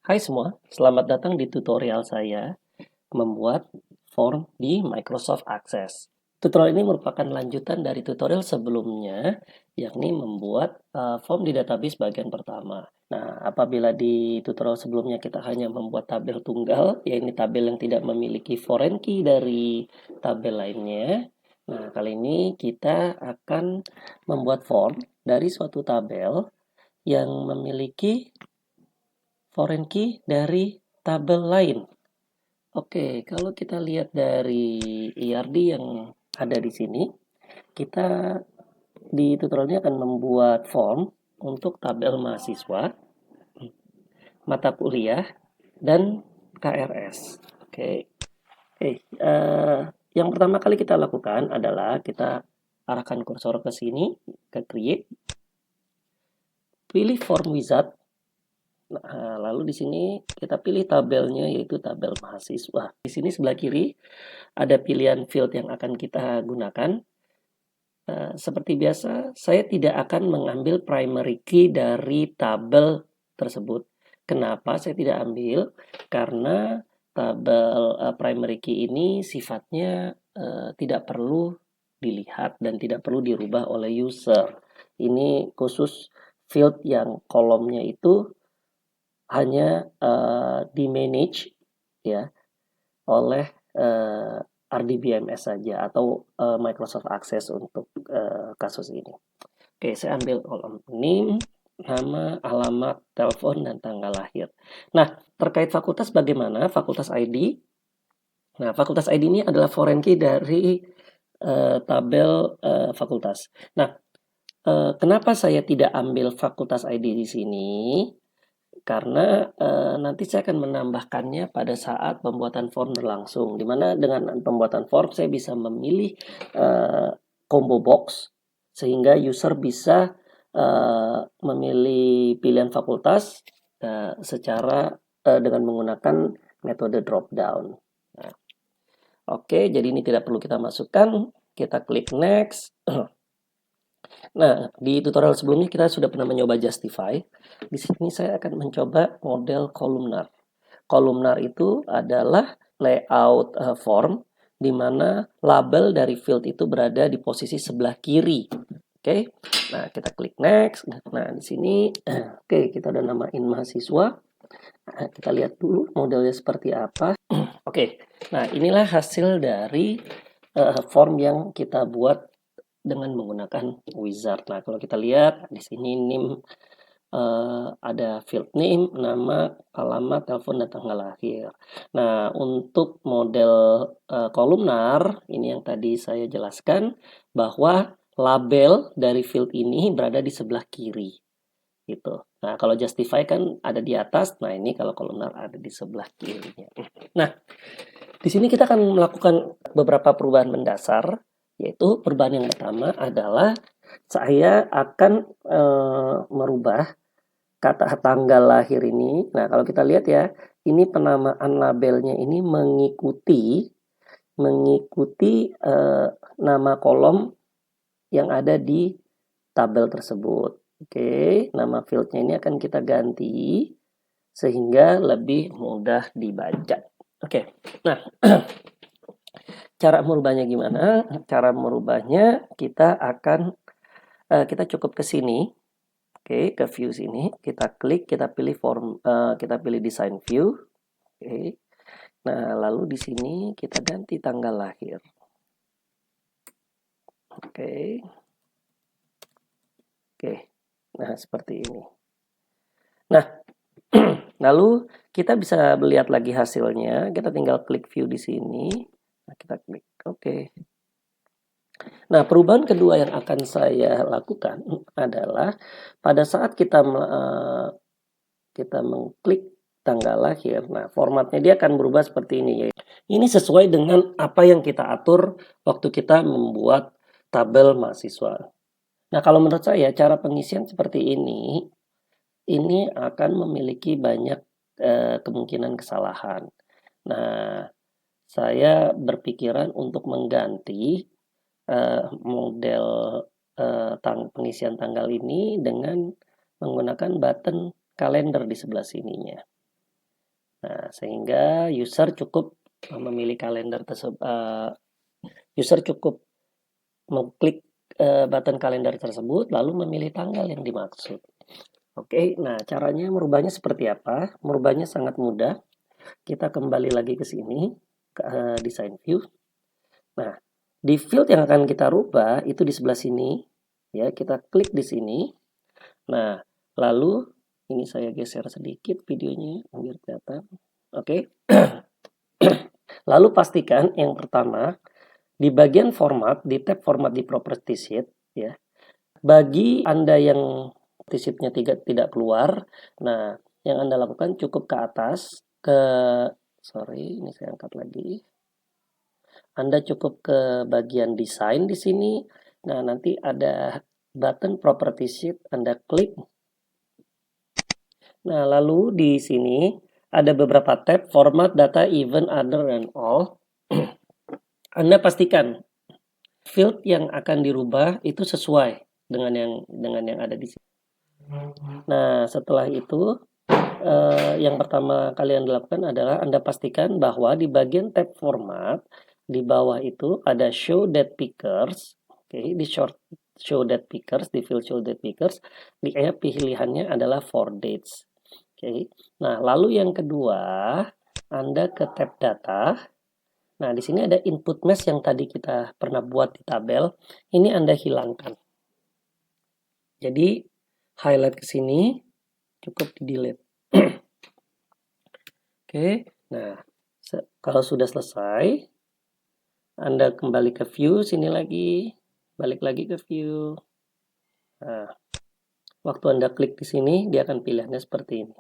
Hai semua, selamat datang di tutorial saya membuat form di Microsoft Access. Tutorial ini merupakan lanjutan dari tutorial sebelumnya, yakni membuat form di database bagian pertama. Nah, apabila di tutorial sebelumnya kita hanya membuat tabel tunggal, yaitu tabel yang tidak memiliki foreign key dari tabel lainnya. Nah, kali ini kita akan membuat form dari suatu tabel yang memiliki foreign key dari tabel lain. Oke, kalau kita lihat dari ERD yang ada di sini, kita di tutorial ini akan membuat form untuk tabel mahasiswa, mata kuliah, dan KRS. Oke, yang pertama kali kita lakukan adalah kita arahkan kursor ke sini, ke create, pilih form wizard. Nah, lalu di sini kita pilih tabelnya yaitu tabel mahasiswa. Di sini sebelah kiri ada pilihan field yang akan kita gunakan. Seperti biasa, saya tidak akan mengambil primary key dari tabel tersebut. Kenapa saya tidak ambil? Karena tabel primary key ini sifatnya tidak perlu dilihat dan tidak perlu dirubah oleh user. Ini khusus field yang kolomnya itu hanya di-manage ya oleh RDBMS saja atau Microsoft Access untuk kasus ini. Oke, saya ambil kolom name, nama, alamat, telepon, dan tanggal lahir. Nah, terkait fakultas bagaimana? Fakultas ID. Nah, fakultas ID ini adalah foreign key dari tabel fakultas. Nah, kenapa saya tidak ambil fakultas ID di sini? Karena nanti saya akan menambahkannya pada saat pembuatan form berlangsung, di mana dengan pembuatan form saya bisa memilih combo box sehingga user bisa memilih pilihan fakultas secara dengan menggunakan metode drop down. Nah, oke, jadi ini tidak perlu kita masukkan. Kita klik next. Nah, di tutorial sebelumnya kita sudah pernah mencoba Justify. Di sini saya akan mencoba model columnar. Columnar itu adalah layout form di mana label dari field itu berada di posisi sebelah kiri. Oke. Nah, kita klik next. Nah, di sini oke, kita udah namain mahasiswa. Nah, kita lihat dulu modelnya seperti apa. Oke. Nah, inilah hasil dari form yang kita buat dengan menggunakan wizard. Nah, kalau kita lihat di sini name ada field name, nama, alamat, telepon, dan tanggal lahir. Nah, untuk model kolumnar ini yang tadi saya jelaskan bahwa label dari field ini berada di sebelah kiri gitu. Nah, kalau justify kan ada di atas. Nah, ini kalau kolumnar ada di sebelah kirinya. Nah, di sini kita akan melakukan beberapa perubahan mendasar, yaitu perubahan yang pertama adalah saya akan merubah kata tanggal lahir ini. Nah, kalau kita lihat ya, ini penamaan labelnya ini mengikuti nama kolom yang ada di tabel tersebut. Oke, nama fieldnya ini akan kita ganti sehingga lebih mudah dibaca. Oke, nah cara merubahnya gimana? Cara merubahnya kita cukup ke sini. Oke, ke view sini, kita klik, kita pilih form, kita pilih design view. Oke. Nah, lalu di sini kita ganti tanggal lahir. Oke. Oke. Nah, seperti ini. Nah, lalu kita bisa melihat lagi hasilnya. Kita tinggal klik view di sini. Nah, kita klik oke. Nah, perubahan kedua yang akan saya lakukan adalah pada saat kita mengklik tanggal lahir. Nah, formatnya dia akan berubah seperti ini. Ini sesuai dengan apa yang kita atur waktu kita membuat tabel mahasiswa. Nah, kalau menurut saya cara pengisian seperti ini akan memiliki banyak kemungkinan kesalahan. Nah, saya berpikiran untuk mengganti model pengisian tanggal ini dengan menggunakan button kalender di sebelah sininya. Nah, sehingga user cukup memilih kalender tersebut, user cukup mengklik button kalender tersebut lalu memilih tanggal yang dimaksud. Oke, nah caranya merubahnya seperti apa? Merubahnya sangat mudah. Kita kembali lagi ke sini, ke design view. Nah, di field yang akan kita rubah itu di sebelah sini. Ya, kita klik di sini. Nah, lalu ini saya geser sedikit videonya biar kelihatan. Oke. Lalu pastikan yang pertama di bagian format, di tab format di property sheet, ya. Bagi Anda yang property sheet-nya tidak keluar, nah yang Anda lakukan cukup ke atas, sorry, ini saya angkat lagi. Anda cukup ke bagian desain di sini. Nah, nanti ada button property sheet, Anda klik. Nah, lalu di sini ada beberapa tab, format, data, event, other, and all. Anda pastikan field yang akan dirubah itu sesuai dengan yang ada di sini. Nah, setelah itu yang pertama kalian lakukan adalah Anda pastikan bahwa di bagian tab format di bawah itu ada show date pickers. Oke, di show date pickers, di field show date pickers, di pilihannya adalah for dates. Oke. Nah, lalu yang kedua, Anda ke tab data. Nah, di sini ada input mesh yang tadi kita pernah buat di tabel. Ini Anda hilangkan. Jadi, highlight ke sini, cukup di delete. Oke, nah kalau sudah selesai, Anda kembali ke view, sini lagi, balik lagi ke view. Nah, waktu Anda klik di sini, dia akan pilihannya seperti ini.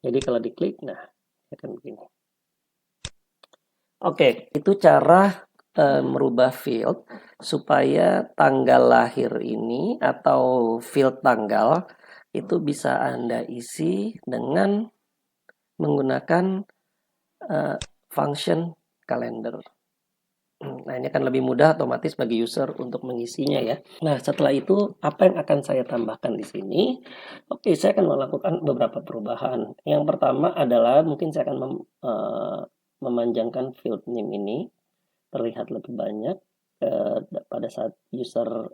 Jadi kalau diklik, nah, akan begini. Oke, itu cara merubah field supaya tanggal lahir ini atau field tanggal itu bisa Anda isi dengan menggunakan function kalender. Nah, ini akan lebih mudah otomatis bagi user untuk mengisinya ya. Nah, setelah itu apa yang akan saya tambahkan di sini? Oke, saya akan melakukan beberapa perubahan. Yang pertama adalah mungkin saya akan memanjangkan field name ini terlihat lebih banyak pada saat user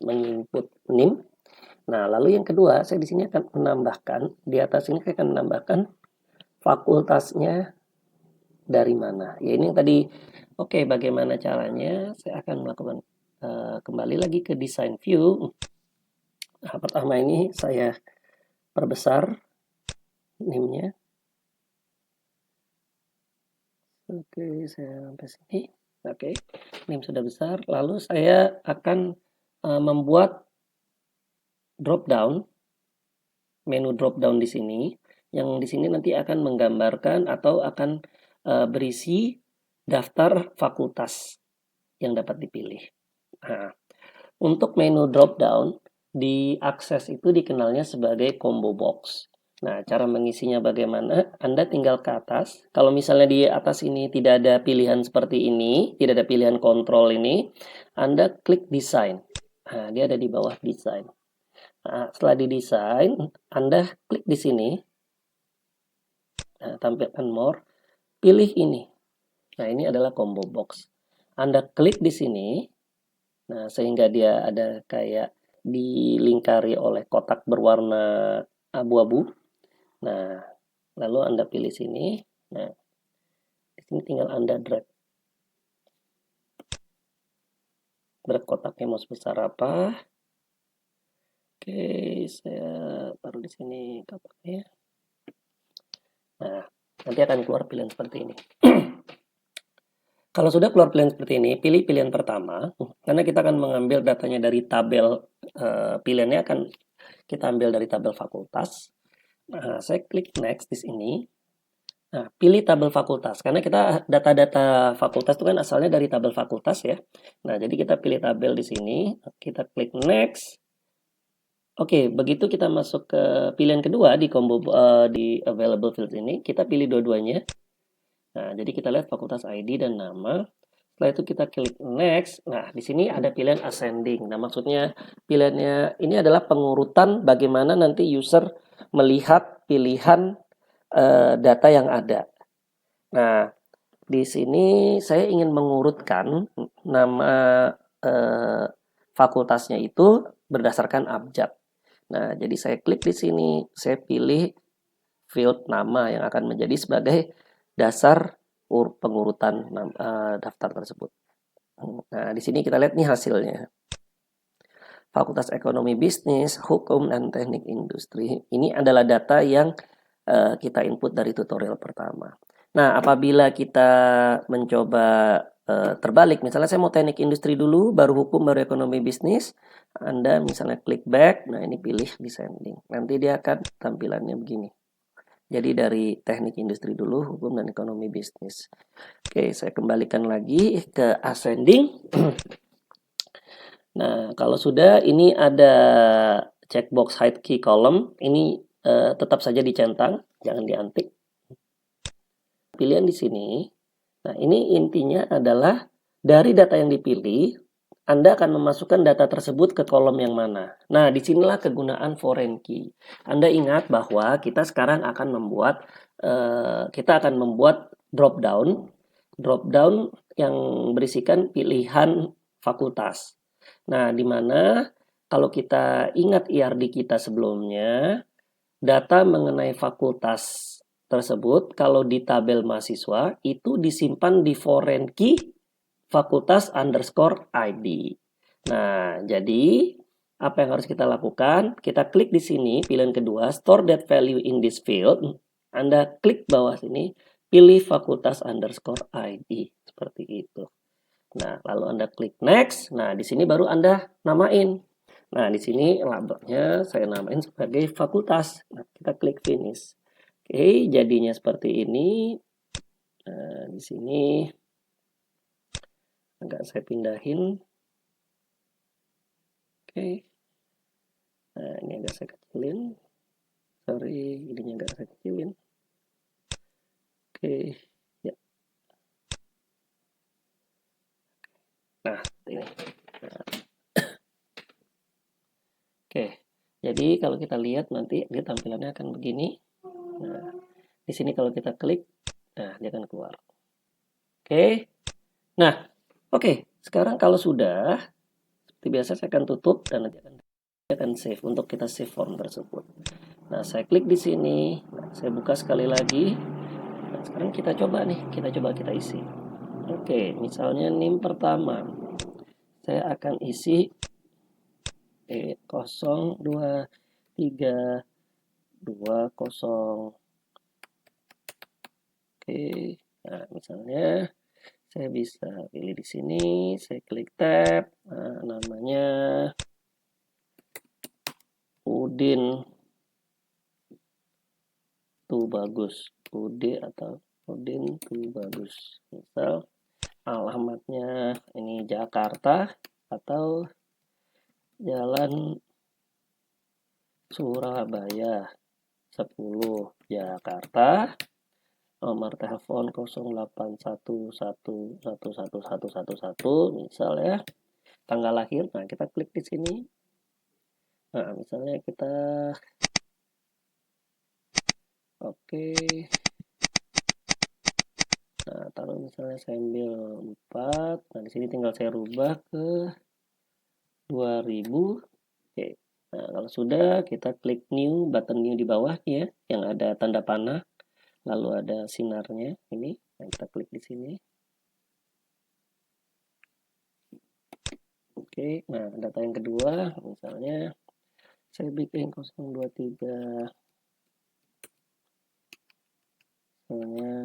menginput name. Nah, lalu yang kedua, saya di sini akan menambahkan, di atas ini saya akan menambahkan fakultasnya dari mana. Ya ini yang tadi, oke, bagaimana caranya? Saya akan melakukan kembali lagi ke design view. Nah, pertama ini saya perbesar name-nya. Oke, saya sampai sini. Oke, name sudah besar. Lalu saya akan membuat drop down, menu drop down di sini. Yang di sini nanti akan menggambarkan atau akan berisi daftar fakultas yang dapat dipilih. Nah, untuk menu drop down di akses itu dikenalnya sebagai combo box. Nah, cara mengisinya bagaimana? Anda tinggal ke atas. Kalau misalnya di atas ini tidak ada pilihan seperti ini, tidak ada pilihan kontrol ini, Anda klik design. Nah, dia ada di bawah design. Nah, setelah didesain, Anda klik di sini. Nah, tampilkan more. Pilih ini. Nah, ini adalah combo box. Anda klik di sini. Nah, sehingga dia ada kayak dilingkari oleh kotak berwarna abu-abu. Nah, lalu Anda pilih sini. Nah, di sini tinggal Anda drag. Drag kotaknya mau sebesar apa. Oke, saya taruh di sini kotaknya. Nah, nanti akan keluar pilihan seperti ini. Kalau sudah keluar pilihan seperti ini, pilih pilihan pertama, karena kita akan mengambil datanya dari tabel, pilihannya akan kita ambil dari tabel fakultas. Nah, saya klik next di sini. Nah, pilih tabel fakultas, karena kita data-data fakultas itu kan asalnya dari tabel fakultas ya. Nah, jadi kita pilih tabel di sini, kita klik next. Oke, begitu kita masuk ke pilihan kedua di combo di available field ini, kita pilih dua-duanya. Nah, jadi kita lihat fakultas ID dan nama. Setelah itu kita klik next. Nah, di sini ada pilihan ascending. Nah, maksudnya pilihannya ini adalah pengurutan bagaimana nanti user melihat pilihan data yang ada. Nah, di sini saya ingin mengurutkan nama fakultasnya itu berdasarkan abjad. Nah, jadi saya klik di sini, saya pilih field nama yang akan menjadi sebagai dasar pengurutan daftar tersebut. Nah, di sini kita lihat nih hasilnya. Fakultas Ekonomi Bisnis, Hukum, dan Teknik Industri. Ini adalah data yang kita input dari tutorial pertama. Nah, apabila kita mencoba terbalik, misalnya saya mau teknik industri dulu, baru hukum, baru ekonomi bisnis, Anda misalnya klik back, nah ini pilih descending. Nanti dia akan tampilannya begini. Jadi dari teknik industri dulu, hukum dan ekonomi bisnis. Oke, saya kembalikan lagi ke ascending. Nah, kalau sudah ini ada checkbox hide key column, ini tetap saja dicentang, jangan diantik. Pilihan di sini. Nah, ini intinya adalah dari data yang dipilih, Anda akan memasukkan data tersebut ke kolom yang mana. Nah, disinilah kegunaan foreign key. Anda ingat bahwa kita sekarang akan membuat drop down yang berisikan pilihan fakultas. Nah, di mana kalau kita ingat IRD kita sebelumnya, data mengenai fakultas tersebut kalau di tabel mahasiswa itu disimpan di foreign key fakultas underscore ID. Nah, jadi apa yang harus kita lakukan? Kita klik di sini, pilihan kedua, store that value in this field. Anda klik bawah sini, pilih fakultas underscore ID. Seperti itu. Nah, lalu Anda klik next. Nah, di sini baru Anda namain. Nah, di sini labelnya saya namain sebagai fakultas. Nah, kita klik finish. Oke, jadinya seperti ini. Nah, di sini agak saya pindahin. Oke. Nah, ini agak saya kecilin. Sorry, ininya agak saya kecilin. Oke. Ya. Nah, ini. Nah. Oke. Jadi kalau kita lihat nanti dia tampilannya akan begini. Nah, di sini kalau kita klik, nah dia akan keluar. Oke. Nah, oke. Sekarang kalau sudah, seperti biasa saya akan tutup dan nanti akan save untuk kita save form tersebut. Nah, saya klik di sini. Nah, saya buka sekali lagi. Nah, sekarang kita coba kita isi. Oke, misalnya NIM pertama. Saya akan isi 02320. Oke, nah misalnya saya bisa pilih di sini, saya klik tab, nah, namanya Udin tuh bagus, atau Udin tuh bagus. Misal alamatnya ini Jakarta atau Jalan Surabaya 10 Jakarta, nomor telepon 0811111111 misal ya, tanggal lahir. Nah, kita klik di sini. Nah, misalnya kita oke. Nah, taruh misalnya saya ambil 4. Nah, di sini tinggal saya rubah ke 2000. Oke. Nah, kalau sudah kita klik new, button new di bawah ya, yang ada tanda panah, lalu ada sinarnya ini. Nah, kita klik di sini. Oke, nah data yang kedua, misalnya saya bikin 023, misalnya,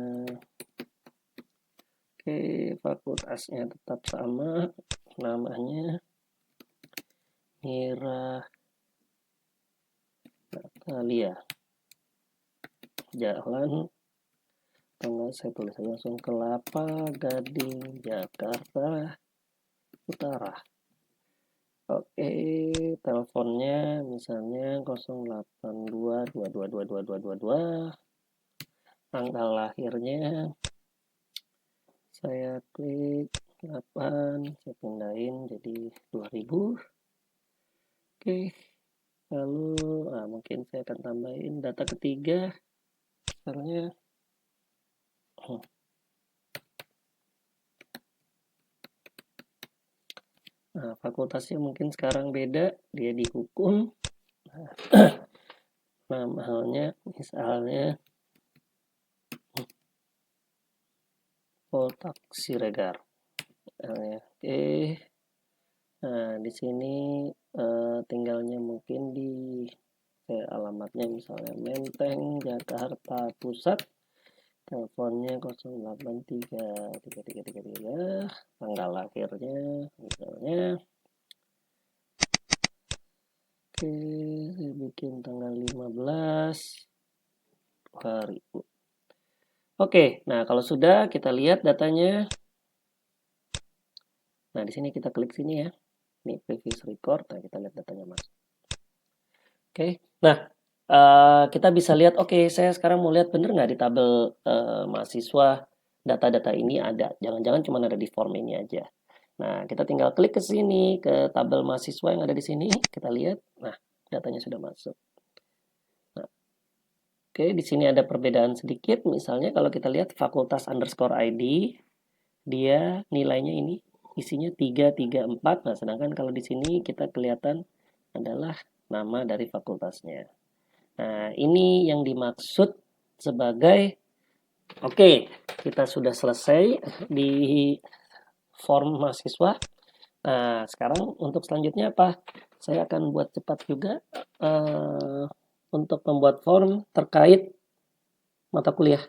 oke, fakultasnya tetap sama, namanya Mira Natalia, jalan, tanggal saya tulis langsung Kelapa Gading, Jakarta Utara. Oke, teleponnya misalnya 0822222222. Tanggal lahirnya saya klik 8, saya pindahin jadi 2000. Oke, lalu mungkin saya akan tambahin data ketiga. misalnya nah, fakultasnya mungkin sekarang beda, dia di hukum. Nah, halnya misalnya Poltak Siregar. Oke. Nah, di sini tinggalnya mungkin di alamatnya misalnya Menteng, Jakarta Pusat. Teleponnya 0833333, tanggal lahirnya misalnya. Oke, saya bikin tanggal 15 2000. Oke, nah kalau sudah kita lihat datanya. Nah, di sini kita klik sini ya. Ini previous record, nah kita lihat datanya masuk. Oke, nah kita bisa lihat, oke, saya sekarang mau lihat bener nggak di tabel mahasiswa data-data ini ada. Jangan-jangan cuma ada di form ini aja. Nah, kita tinggal klik ke sini, ke tabel mahasiswa yang ada di sini. Kita lihat, nah datanya sudah masuk. Nah, oke, di sini ada perbedaan sedikit. Misalnya kalau kita lihat fakultas underscore ID, dia nilainya ini isinya 334. Nah, sedangkan kalau di sini kita kelihatan adalah nama dari fakultasnya. Nah, ini yang dimaksud sebagai oke, kita sudah selesai di form mahasiswa. Nah, sekarang untuk selanjutnya apa? Saya akan buat cepat juga untuk membuat form terkait mata kuliah.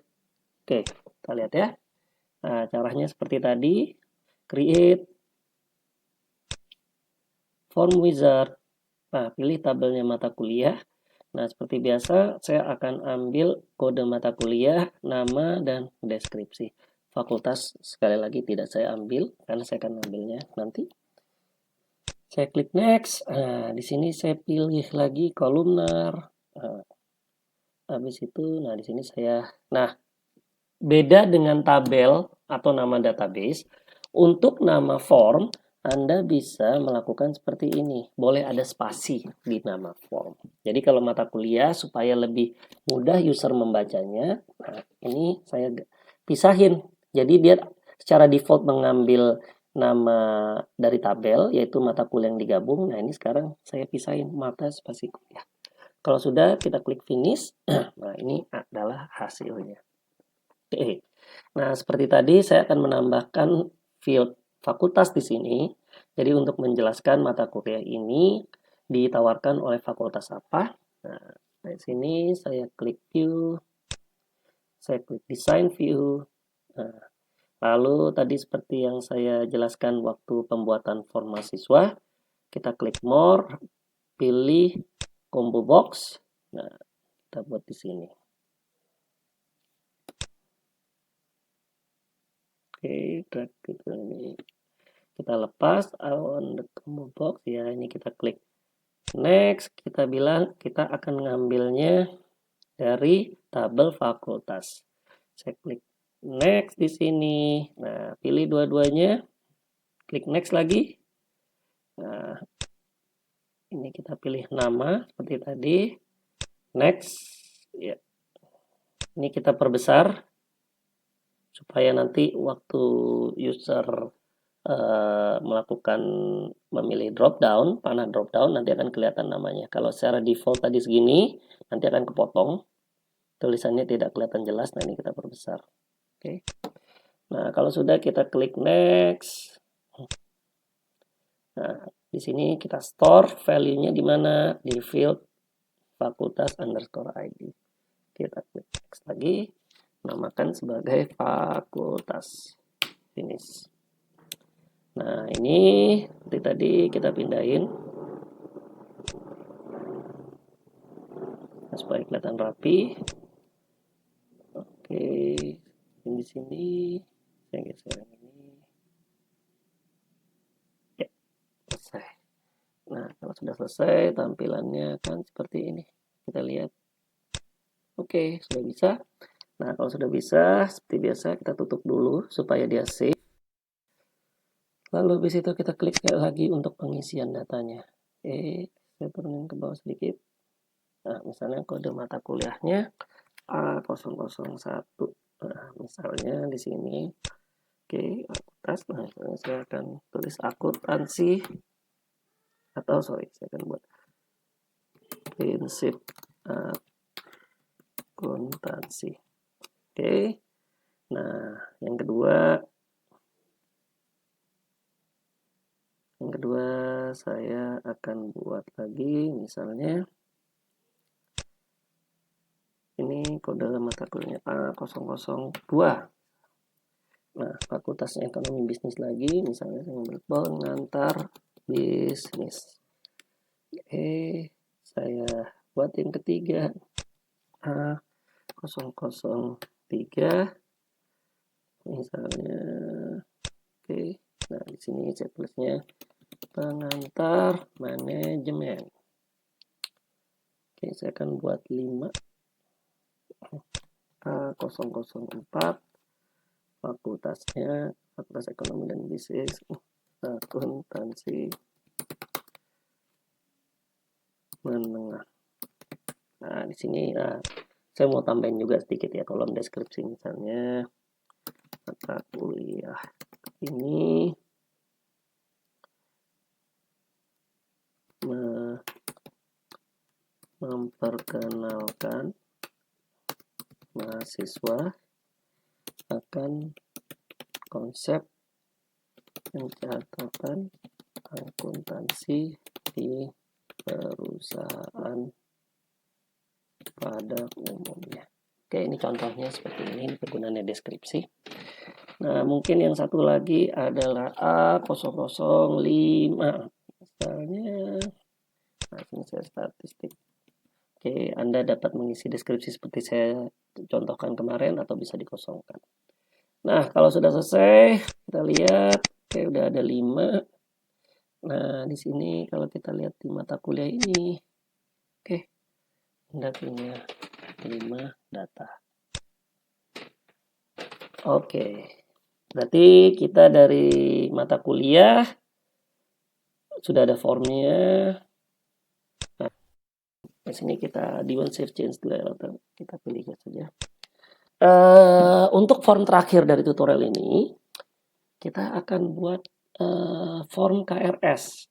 Oke, kita lihat ya. Nah, caranya seperti tadi. Create form wizard. Nah, pilih tabelnya mata kuliah. Nah, seperti biasa, saya akan ambil kode mata kuliah, nama, dan deskripsi. Fakultas, sekali lagi tidak saya ambil, karena saya akan ambilnya nanti. Saya klik next. Nah, di sini saya pilih lagi kolumnar. Nah, habis itu, nah di sini saya... Nah, beda dengan tabel atau nama database, untuk nama form, Anda bisa melakukan seperti ini. Boleh ada spasi di nama form. Jadi kalau mata kuliah supaya lebih mudah user membacanya, nah ini saya pisahin. Jadi dia secara default mengambil nama dari tabel, yaitu mata kuliah yang digabung. Nah ini sekarang saya pisahin mata spasi kuliah. Kalau sudah kita klik finish, nah ini adalah hasilnya. Oke. Nah, seperti tadi saya akan menambahkan field fakultas di sini. Jadi untuk menjelaskan mata kuliah ini ditawarkan oleh fakultas apa. Nah, di sini saya klik view, saya klik design view. Nah, lalu tadi seperti yang saya jelaskan waktu pembuatan form mahasiswa, kita klik more, pilih combo box. Nah, kita buat di sini. Oke, drag gitu ini. Kita lepas on the combo box ya, ini kita klik next, kita bilang kita akan ngambilnya dari tabel fakultas. Saya klik next di sini. Nah, pilih dua-duanya. Klik next lagi. Nah, ini kita pilih nama seperti tadi. Next. Ya. Ini kita perbesar supaya nanti waktu user melakukan memilih drop down, panah drop down, nanti akan kelihatan namanya. Kalau secara default tadi segini, nanti akan kepotong. Tulisannya tidak kelihatan jelas. Nah, ini kita perbesar. Oke. Nah, kalau sudah kita klik next. Nah, di sini kita store value-nya di mana? Di field fakultas underscore ID. Kita klik next lagi. Namakan sebagai fakultas. Finish. Nah, ini seperti tadi kita pindahin supaya kelihatan rapi. Oke, di sini saya geser ini. Ya, selesai. Nah, kalau sudah selesai, tampilannya akan seperti ini. Kita lihat. Oke, sudah bisa. Nah, kalau sudah bisa, seperti biasa kita tutup dulu supaya dia save. Lalu habis itu kita klik lagi untuk pengisian datanya. Oke, saya turunin ke bawah sedikit. Nah, misalnya kode mata kuliahnya A001. Nah, misalnya di sini. Oke, akuntas. Nah, saya akan tulis akuntansi. Atau sorry, saya akan buat prinsip akuntansi. Oke. Nah, yang kedua saya akan buat lagi, misalnya ini kode mata kuliahnya A002. Nah, fakultasnya ekonomi bisnis lagi, misalnya saya ambil pengantar bisnis. Oke, saya buat yang ketiga A003, misalnya. Oke, nah di sini saya tulisnya pengantar manajemen. Oke, saya akan buat 5 A004, fakultasnya fakultas ekonomi dan bisnis, akuntansi menengah. Nah, di sini saya mau tambahin juga sedikit ya kolom deskripsi, misalnya mata kuliah ini memperkenalkan mahasiswa akan konsep pencatatan akuntansi di perusahaan pada umumnya. Oke, ini contohnya seperti ini penggunaannya deskripsi. Nah, mungkin yang satu lagi adalah A005. Misalnya, nah ini saya statistik. Oke, Anda dapat mengisi deskripsi seperti saya contohkan kemarin atau bisa dikosongkan. Nah, kalau sudah selesai, kita lihat, oke udah ada 5. Nah, di sini kalau kita lihat di mata kuliah ini, oke, Anda punya 5 data. Oke, berarti kita dari mata kuliah sudah ada formnya. Nah, di sini kita di one save change layout, kita pilih saja. Untuk form terakhir dari tutorial ini, kita akan buat form KRS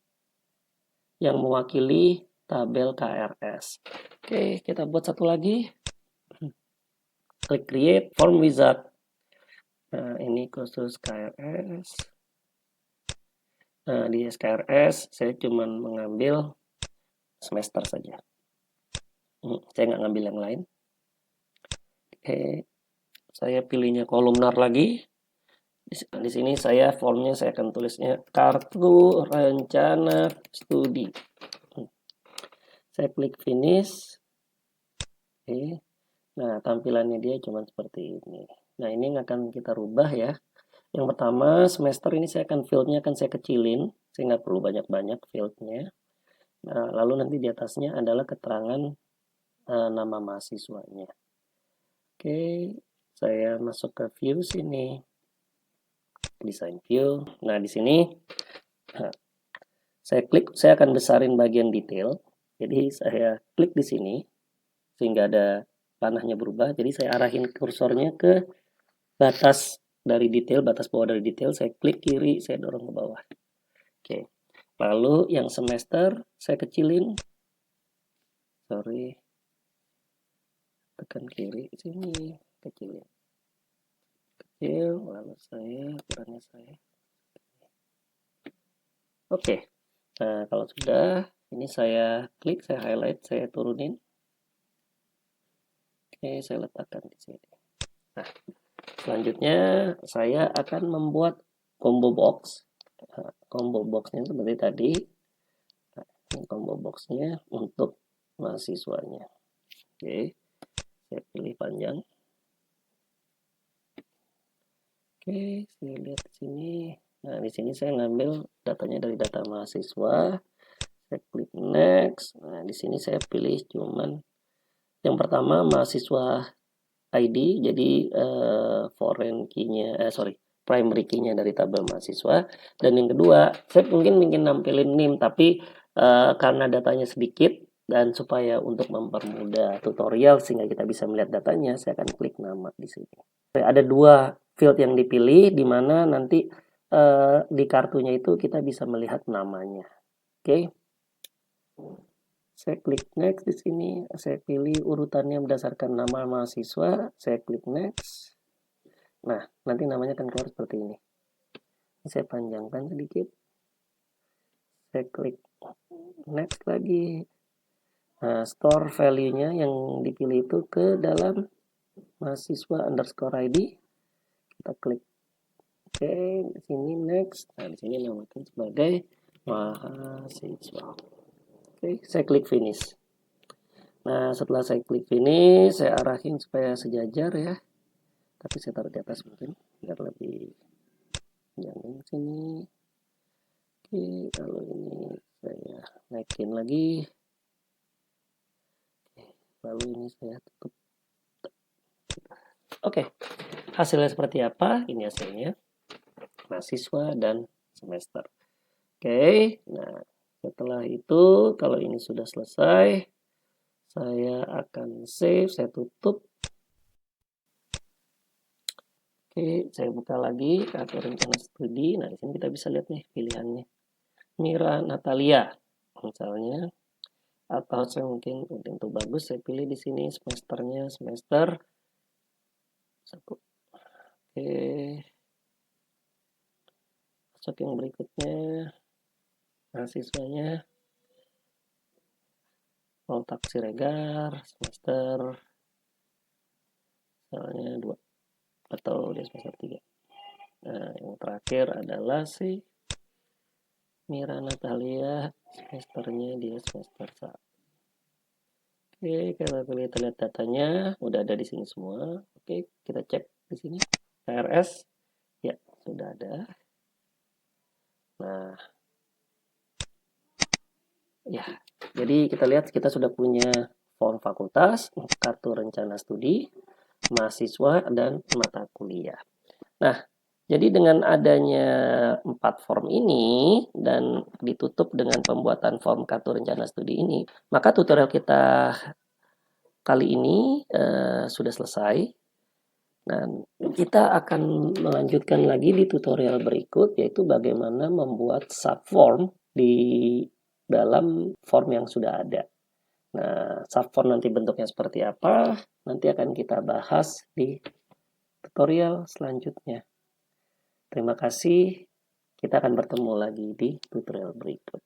yang mewakili tabel KRS. Oke, kita buat satu lagi. Klik create form wizard. Nah, ini khusus KRS. Nah, di SKRS saya cuma mengambil semester saja. Saya nggak ngambil yang lain. Oke, saya pilihnya kolumnar lagi. Di sini saya formnya saya akan tulisnya kartu rencana studi. Saya klik finish. Oke. Nah, tampilannya dia cuma seperti ini. Nah, ini yang akan kita rubah ya. Yang pertama, semester ini saya akan fieldnya akan saya kecilin. Saya nggak perlu banyak-banyak fieldnya. Nah, lalu nanti di atasnya adalah keterangan nama mahasiswanya. Oke, saya masuk ke view sini. Design view. Nah, di sini saya klik, saya akan besarin bagian detail. Jadi saya klik di sini sehingga ada panahnya berubah. Jadi saya arahin kursornya ke batas dari detail, batas bawah dari detail. Saya klik kiri, saya dorong ke bawah. Oke. Lalu yang semester saya kecilin. Sorry. Tekan kiri sini, kecilin. Kecil, lalu ukurannya saya. Oke. Nah, kalau sudah, ini saya klik, saya highlight, saya turunin. Oke, saya letakkan di sini. Nah, selanjutnya saya akan membuat combo box. Nah, combo boxnya seperti tadi. Nah, ini combo boxnya untuk mahasiswanya. Oke, saya pilih panjang. Oke, saya lihat di sini. Nah, di sini saya ngambil datanya dari data mahasiswa. Saya klik next. Nah, di sini saya pilih cuman yang pertama mahasiswa ID, jadi foreign key-nya, primary key-nya dari tabel mahasiswa. Dan yang kedua, saya mungkin ingin nampilin NIM, tapi karena datanya sedikit, Dan supaya untuk mempermudah tutorial sehingga kita bisa melihat datanya, saya akan klik nama di sini. Ada dua field yang dipilih, di mana nanti di kartunya itu kita bisa melihat namanya. Oke. Saya klik next di sini, saya pilih urutannya berdasarkan nama mahasiswa, saya klik next. Nah, nanti namanya akan keluar seperti ini. Saya panjangkan sedikit. Saya klik next lagi. Nah, store value-nya yang dipilih itu ke dalam mahasiswa underscore ID. Kita klik oke, di sini next. Nah, di sini namakan sebagai mahasiswa. Oke, saya klik finish. Nah, setelah saya klik finish, saya arahin supaya sejajar ya. Tapi saya taruh di atas mungkin biar lebih jangan sini. Oke, kalau ini saya naikin lagi. Lalu ini saya tutup. Oke, hasilnya seperti apa? Ini hasilnya. Mahasiswa dan semester. Oke, nah setelah itu kalau ini sudah selesai, saya akan save, saya tutup. Oke, saya buka lagi kartu rencana studi. Nah, di sini kita bisa lihat nih pilihannya. Mira Natalia, misalnya. Atau saya mungkin untuk bagus, saya pilih di sini semesternya semester 1. Oke. Masuk yang berikutnya. Mahasiswanya Voltak Siregar, semester misalnya 2. Atau di semester 3. Nah, yang terakhir adalah si Mira Natalia, semesternya dia semester 1. Oke, kalau kita lihat datanya, udah ada di sini semua. Oke, kita cek di sini. KRS, ya, sudah ada. Nah, ya, jadi kita lihat kita sudah punya form fakultas, kartu rencana studi, mahasiswa, dan mata kuliah. Nah, jadi dengan adanya 4 form ini dan ditutup dengan pembuatan form kartu rencana studi ini, maka tutorial kita kali ini sudah selesai. Dan kita akan melanjutkan lagi di tutorial berikut, yaitu bagaimana membuat subform di dalam form yang sudah ada. Nah, subform nanti bentuknya seperti apa, nanti akan kita bahas di tutorial selanjutnya. Terima kasih, kita akan bertemu lagi di tutorial berikut.